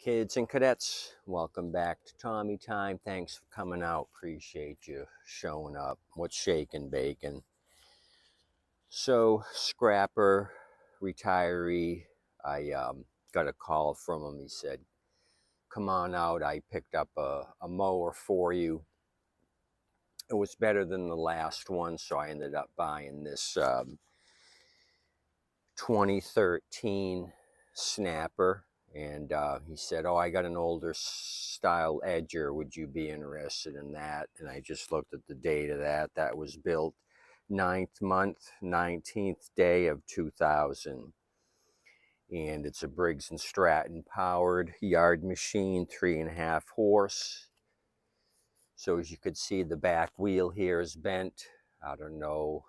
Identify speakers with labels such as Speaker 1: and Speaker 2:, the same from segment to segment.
Speaker 1: Kids and cadets, welcome back to Tommy Time. Thanks for coming out. Appreciate you showing up. What's shaking, bacon? So, scrapper, retiree, I got a call from him. He said, come on out. I picked up a mower for you. It was better than the last one, so I ended up buying this 2013 Snapper. And he said, oh, I got an older style edger. Would you be interested in that? And I just looked at the date of that. That was built 9th month, 19th day of 2000. And it's a Briggs & Stratton powered yard machine, 3.5 horse. So as you could see, the back wheel here is bent. I don't know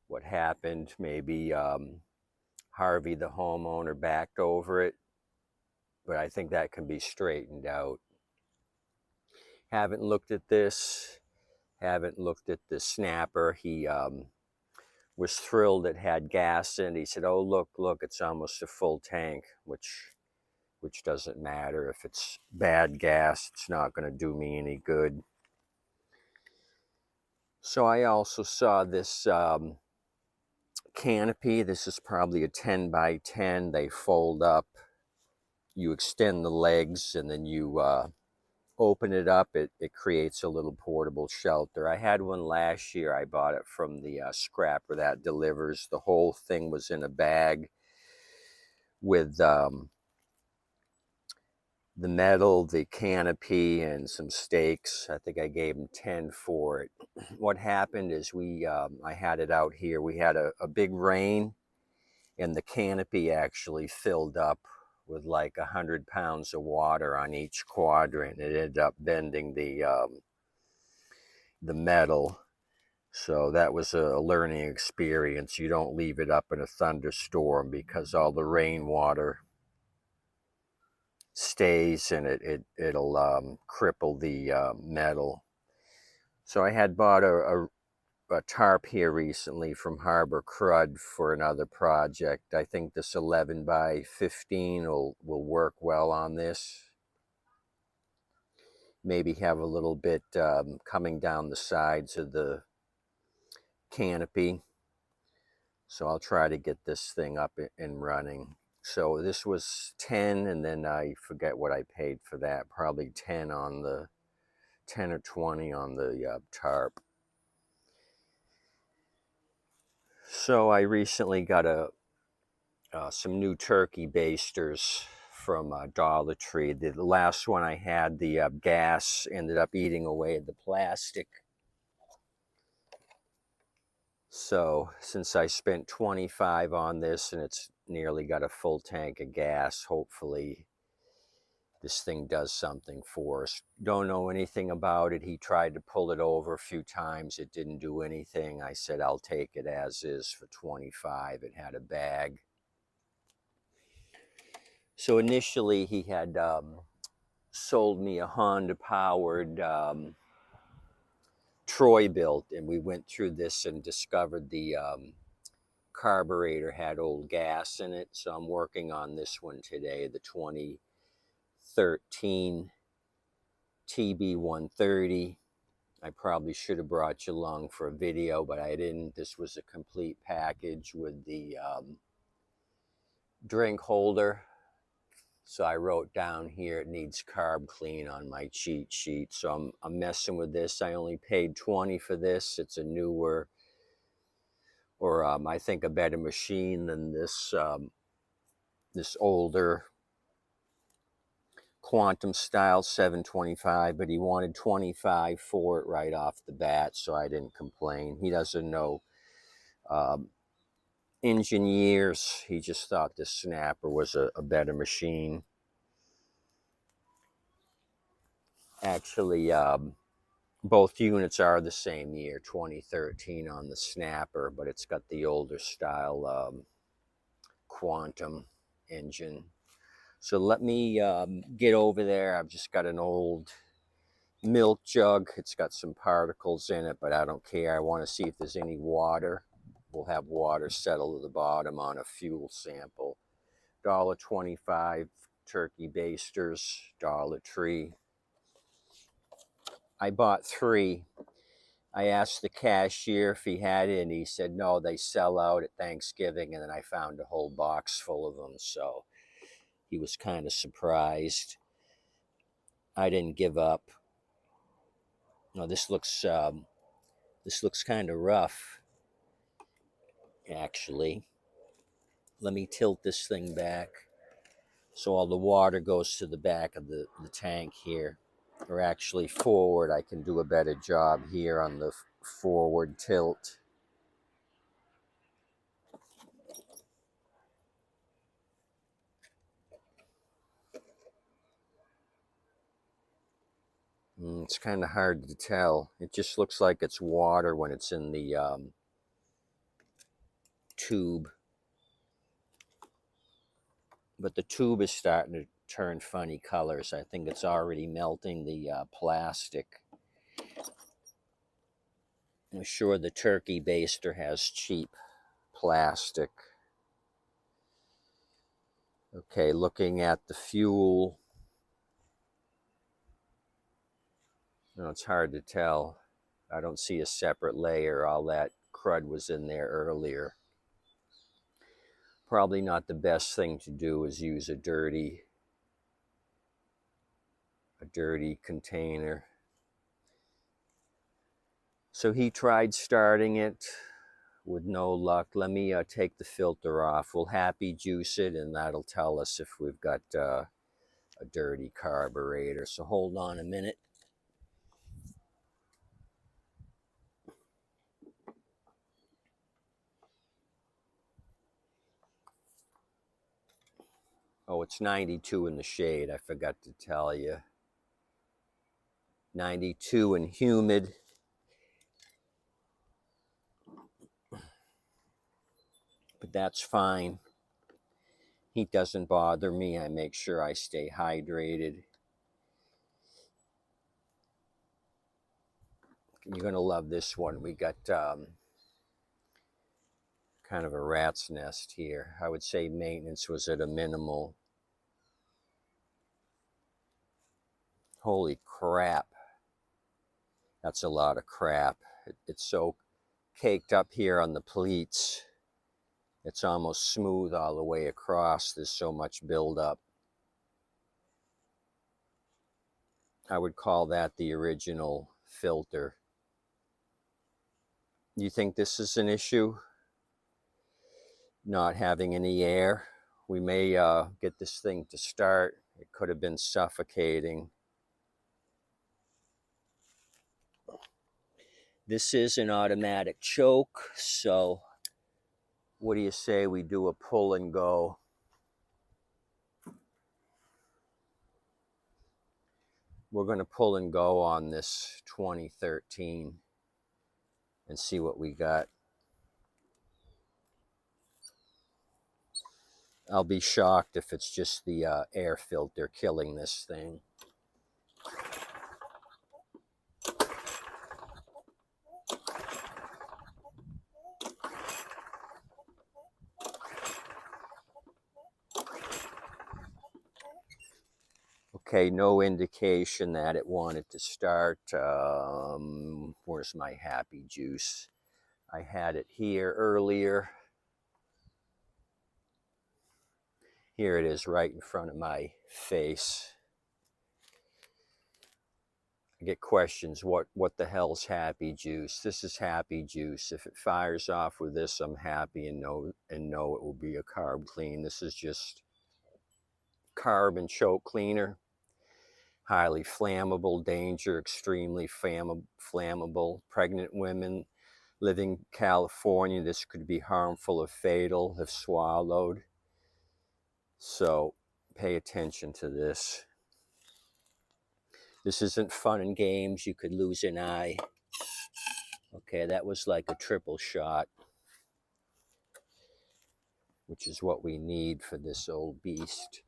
Speaker 1: what happened. Maybe Harvey, the homeowner, backed over it, but I think that can be straightened out. Haven't looked at this, haven't looked at the Snapper. He was thrilled it had gas in it. He said, oh, look, it's almost a full tank, which doesn't matter. If it's bad gas, it's not going to do me any good. So I also saw this Canopy. This is probably a 10 by 10. They fold up. You extend the legs and then you open it up. It creates a little portable shelter. I had one last year. I bought it from the scrapper that delivers. The whole thing was in a bag with the metal, the canopy, and some stakes. I think I gave him 10 for it. What happened is I had it out here. We had a big rain, and the canopy actually filled up with like 100 pounds of water on each quadrant. It ended up bending the metal. So that was a learning experience. You don't leave it up in a thunderstorm because all the rainwater stays and it'll cripple the metal. So I had bought a tarp here recently from Harbor Crud for another project. I think this 11 by 15 will work well on this. Maybe have a little bit coming down the sides of the canopy. So I'll try to get this thing up and running. So this was 10, and then I forget what I paid for that. Probably 10 on the 10 or 20 on the tarp. So I recently got some new turkey basters from Dollar Tree. The last one I had, the gas ended up eating away the plastic. So since I spent 25 on this and it's nearly got a full tank of gas, hopefully this thing does something for us. Don't know anything about it. He tried to pull it over a few times. It didn't do anything. I said, I'll take it as is for 25. It had a bag. So initially he had sold me a Honda powered Troy built, and we went through this and discovered the carburetor had old gas in it. So I'm working on this one today, the 2013 TB130. I probably should have brought you along for a video, but I didn't. This was a complete package with the drink holder. So I wrote down here it needs carb clean on my cheat sheet. So I'm messing with this. I only paid 20 for this. It's a newer, or I think a better machine than this this older Quantum style 725, but he wanted 25 for it right off the bat, so I didn't complain. He doesn't know engine years. He just thought the Snapper was a better machine. Actually, both units are the same year, 2013 on the Snapper, but it's got the older style Quantum engine. So let me get over there. I've just got an old milk jug. It's got some particles in it, but I don't care. I want to see if there's any water. We'll have water settle to the bottom on a fuel sample. $1.25 turkey basters, Dollar Tree. I bought 3. I asked the cashier if he had it, and he said no, they sell out at Thanksgiving, and then I found a whole box full of them, so he was kind of surprised. I didn't give up. No, this looks kind of rough, actually. Let me tilt this thing back so all the water goes to the back of the tank here, or actually forward. I can do a better job here on the forward tilt. It's kind of hard to tell. It just looks like it's water when it's in the tube. But the tube is starting to turn funny colors. I think it's already melting the plastic. I'm sure the turkey baster has cheap plastic. Okay, looking at the fuel. No, it's hard to tell. I don't see a separate layer. All that crud was in there earlier. Probably not the best thing to do is use a dirty container. So he tried starting it with no luck. Let me take the filter off. We'll happy juice it, and that'll tell us if we've got a dirty carburetor. So hold on a minute. Oh, it's 92 in the shade. I forgot to tell you. 92 and humid. But that's fine. Heat doesn't bother me. I make sure I stay hydrated. You're going to love this one. We got kind of a rat's nest here. I would say maintenance was at a minimal. Holy crap. That's a lot of crap. It's so caked up here on the pleats. It's almost smooth all the way across. There's so much buildup. I would call that the original filter. You think this is an issue? Not having any air? We may get this thing to start. It could have been suffocating. This is an automatic choke, so what do you say we do a pull and go? We're going to pull and go on this 2013 and see what we got. I'll be shocked if it's just the air filter killing this thing. Okay, no indication that it wanted to start. Where's my happy juice? I had it here earlier. Here it is right in front of my face. I get questions, what the hell's happy juice? This is happy juice. If it fires off with this, I'm happy and know it will be a carb clean. This is just carb and choke cleaner. Highly flammable, danger, extremely flammable. Pregnant women living in California, this could be harmful or fatal if swallowed. So pay attention to this. This isn't fun and games. You could lose an eye. Okay, that was like a triple shot, which is what we need for this old beast.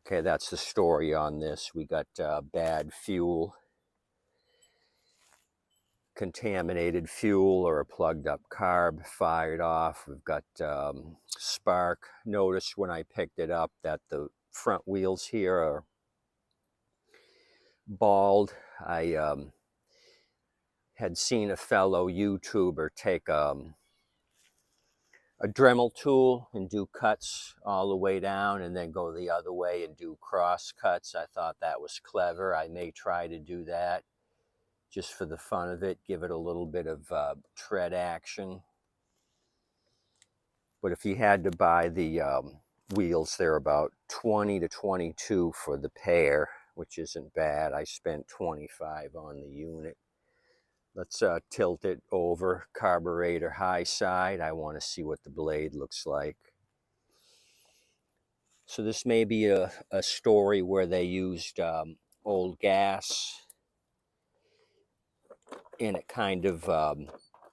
Speaker 1: Okay, that's the story on this. We got bad fuel. contaminated fuel or a plugged up carb fired off. We've got spark. Notice when I picked it up that the front wheels here are bald. I had seen a fellow YouTuber take a Dremel tool and do cuts all the way down and then go the other way and do cross cuts. I thought that was clever. I may try to do that just for the fun of it, give it a little bit of tread action. But if you had to buy the wheels, they're about 20 to 22 for the pair, which isn't bad. I spent 25 on the unit. Let's tilt it over, carburetor high side. I want to see what the blade looks like. So this may be a story where they used old gas and it kind of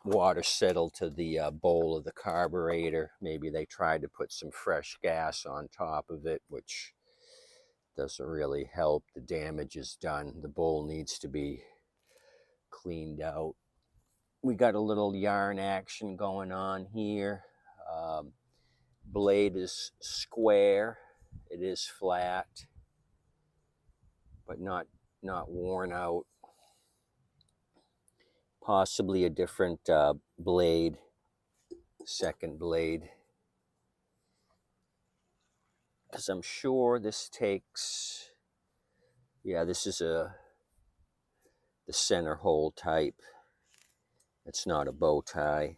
Speaker 1: water settled to the bowl of the carburetor. Maybe they tried to put some fresh gas on top of it, which doesn't really help. The damage is done. The bowl needs to be cleaned out. We got a little yarn action going on here. Blade is square. It is flat, but not worn out. Possibly a different blade, second blade, because I'm sure this takes, yeah, this is the center hole type. It's not a bow tie.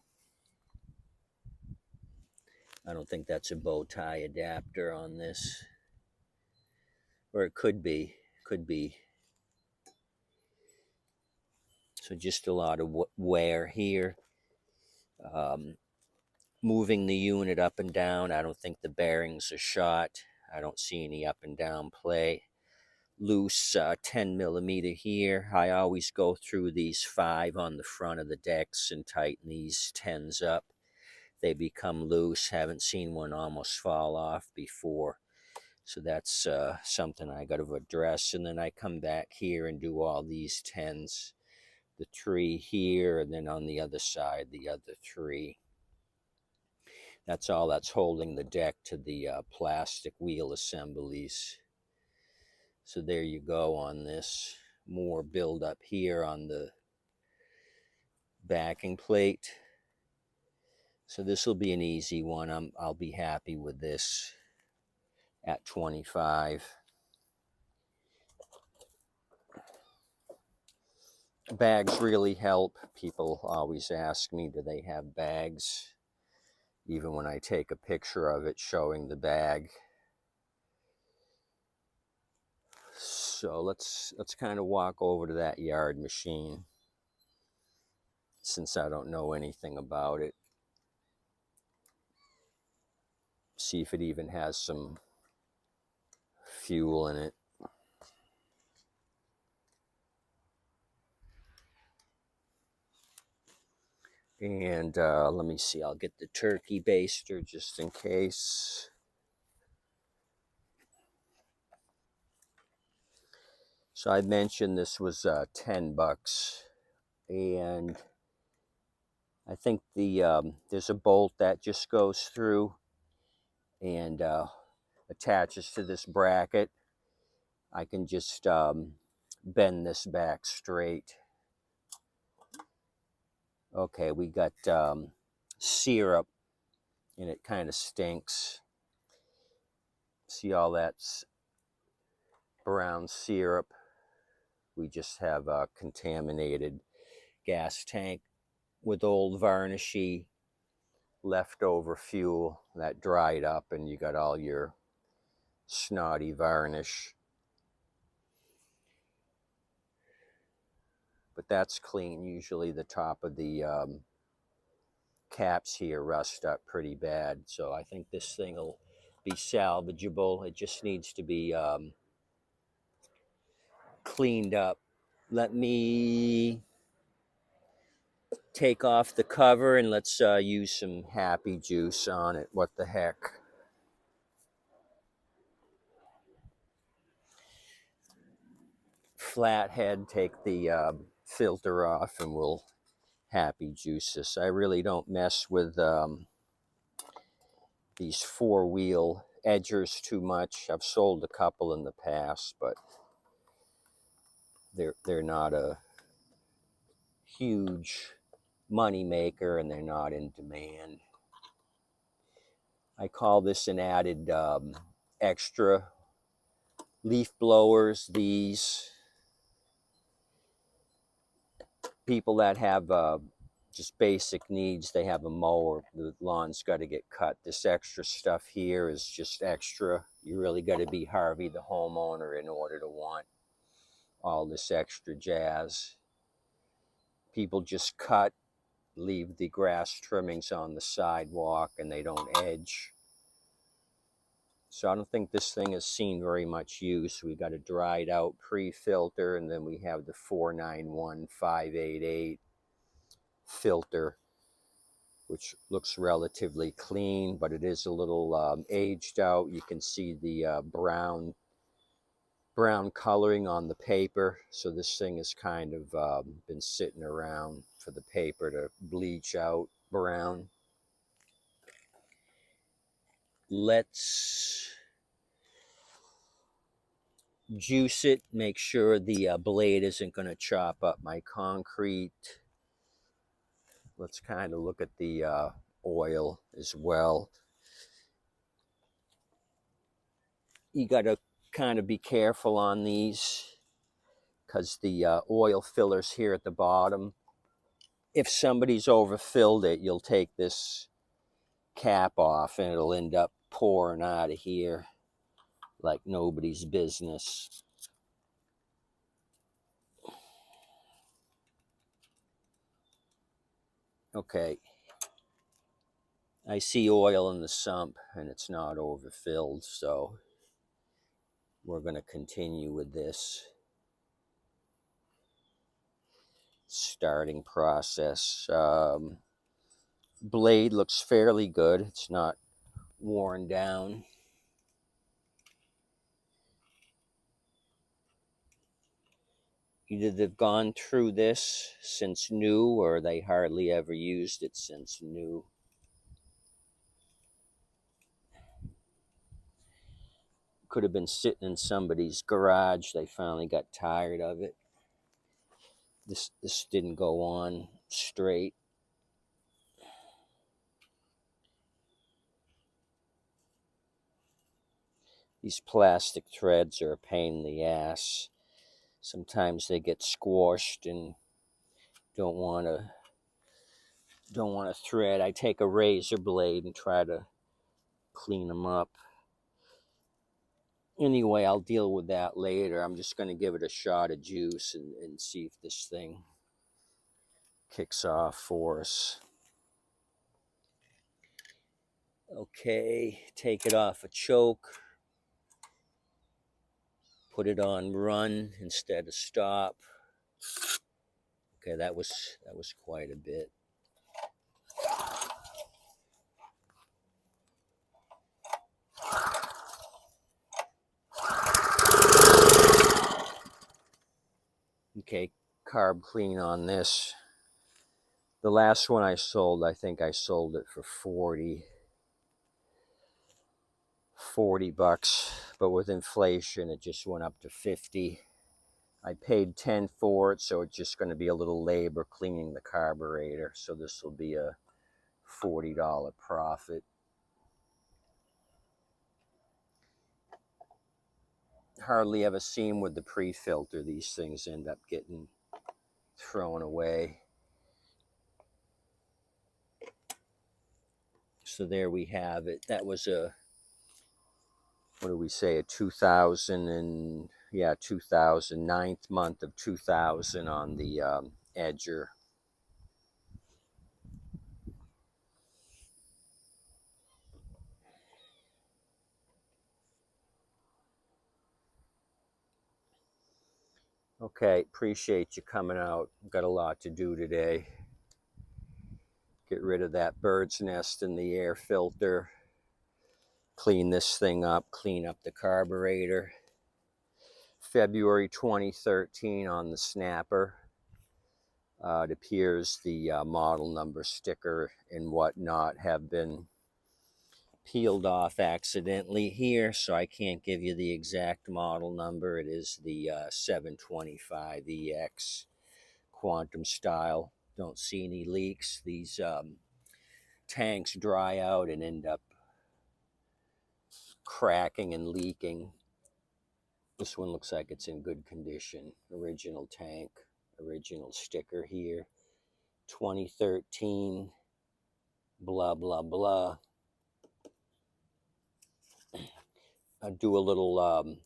Speaker 1: I don't think that's a bow tie adapter on this, or it could be. So just a lot of wear here. Moving the unit up and down. I don't think the bearings are shot. I don't see any up and down play. Loose 10 millimeter here. I always go through these 5 on the front of the decks and tighten these 10s up. They become loose. Haven't seen one almost fall off before. So that's something I got to address. And then I come back here and do all these 10s. The 3 here, and then on the other side, the other 3. That's all that's holding the deck to the plastic wheel assemblies. So there you go on this. More build up here on the backing plate. So this will be an easy one. I'll be happy with this at 25. Bags really help. People always ask me, do they have bags? Even when I take a picture of it showing the bag. So let's kind of walk over to that yard machine, since I don't know anything about it. See if it even has some fuel in it. And let me see, I'll get the turkey baster just in case. So I mentioned this was 10 bucks, and I think the there's a bolt that just goes through and attaches to this bracket. I can just bend this back straight. Okay, we got syrup, and it kind of stinks. See all that brown syrup? We just have a contaminated gas tank with old varnishy leftover fuel that dried up, and you got all your snotty varnish. But that's clean. Usually the top of the caps here rust up pretty bad, so I think this thing will be salvageable. It just needs to be cleaned up. Let me take off the cover and let's use some happy juice on it. What the heck. Flathead, take the filter off, and we'll happy juices. I really don't mess with these four-wheel edgers too much. I've sold a couple in the past, but they're not a huge money maker, and they're not in demand. I call this an added extra. Leaf blowers, these people that have just basic needs, they have a mower, the lawn's got to get cut. This extra stuff here is just extra. You really got to be Harvey the homeowner in order to want all this extra jazz. People just cut, leave the grass trimmings on the sidewalk, and they don't edge. So I don't think this thing has seen very much use. We got a dried out pre-filter, and then we have the 491588 filter, which looks relatively clean, but it is a little aged out. You can see the brown coloring on the paper. So this thing has kind of been sitting around for the paper to bleach out brown. Let's juice it, make sure the blade isn't going to chop up my concrete. Let's kind of look at the oil as well. You got to kind of be careful on these because the oil fillers here at the bottom, if somebody's overfilled it, you'll take this cap off and it'll end up pouring out of here like nobody's business. Okay, I see oil in the sump and it's not overfilled, so we're going to continue with this starting process. Blade looks fairly good. It's not worn down. Either they've gone through this since new, or they hardly ever used it since new. Could have been sitting in somebody's garage. They finally got tired of it. This didn't go on straight. These plastic threads are a pain in the ass. Sometimes they get squashed and don't want to thread. I take a razor blade and try to clean them up. Anyway, I'll deal with that later. I'm just going to give it a shot of juice and see if this thing kicks off for us. Okay, take it off a choke. Put it on run instead of stop. Okay, that was quite a bit. Okay, carb clean on this. The last one I sold, I think I sold it for 40 bucks, but with inflation it just went up to 50. I paid 10 for it, so it's just going to be a little labor cleaning the carburetor, so this will be a $40 profit. Hardly ever see them with the pre-filter. These things end up getting thrown away. So there we have it. That was a, what do we say, a 2000 9th month of 2000 on the edger. Okay, appreciate you coming out. Got a lot to do today. Get rid of that bird's nest in the air filter. Clean this thing up, clean up the carburetor. February 2013 on the Snapper. It appears the model number sticker and whatnot have been peeled off accidentally here, so I can't give you the exact model number. It is the 725EX Quantum style. Don't see any leaks. These tanks dry out and end up cracking and leaking. This one looks like it's in good condition. Original tank, original sticker here. 2013, blah, blah, blah. I'll do a little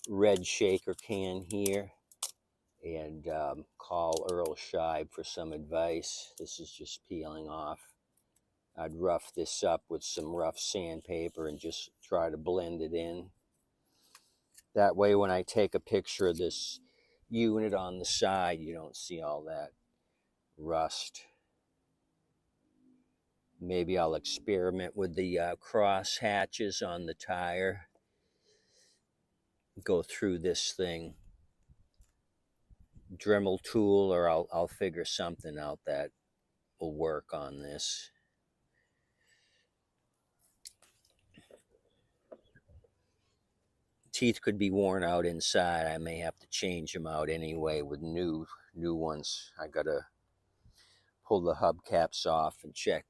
Speaker 1: red shaker can here and call Earl Scheib for some advice. This is just peeling off. I'd rough this up with some rough sandpaper and just try to blend it in. That way when I take a picture of this unit on the side, you don't see all that rust. Maybe I'll experiment with the cross hatches on the tire. Go through this thing, Dremel tool, or I'll figure something out that will work on this. Teeth could be worn out inside. I may have to change them out anyway with new ones. I gotta pull the hubcaps off and check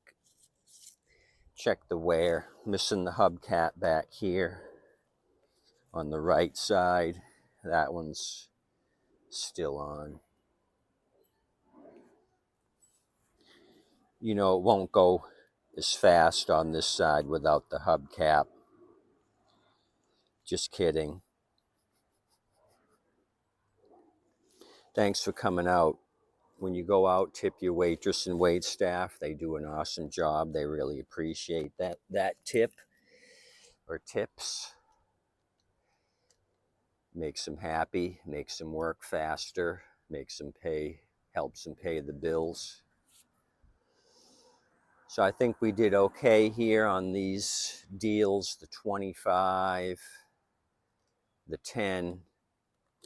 Speaker 1: the wear. Missing the hubcap back here on the right side. That one's still on. You know, it won't go as fast on this side without the hubcap. Just kidding. Thanks for coming out. When you go out, tip your waitress and wait staff. They do an awesome job. They really appreciate that tip or tips. Makes them happy, makes them work faster, makes them pay, helps them pay the bills. So I think we did okay here on these deals, the 25, the 10,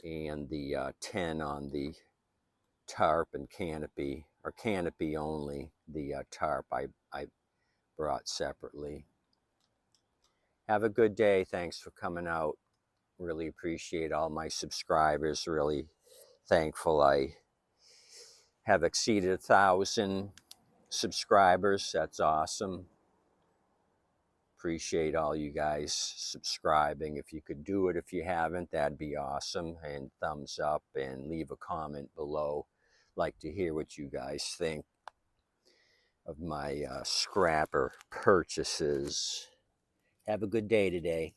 Speaker 1: and the 10 on the tarp and canopy, or canopy only. The tarp I brought separately. Have a good day. Thanks for coming out. Really appreciate all my subscribers. Really thankful I have exceeded 1,000 subscribers. That's awesome. Appreciate all you guys subscribing. If you could do it, if you haven't, that'd be awesome. And thumbs up and leave a comment below. Like to hear what you guys think of my scrapper purchases. Have a good day today.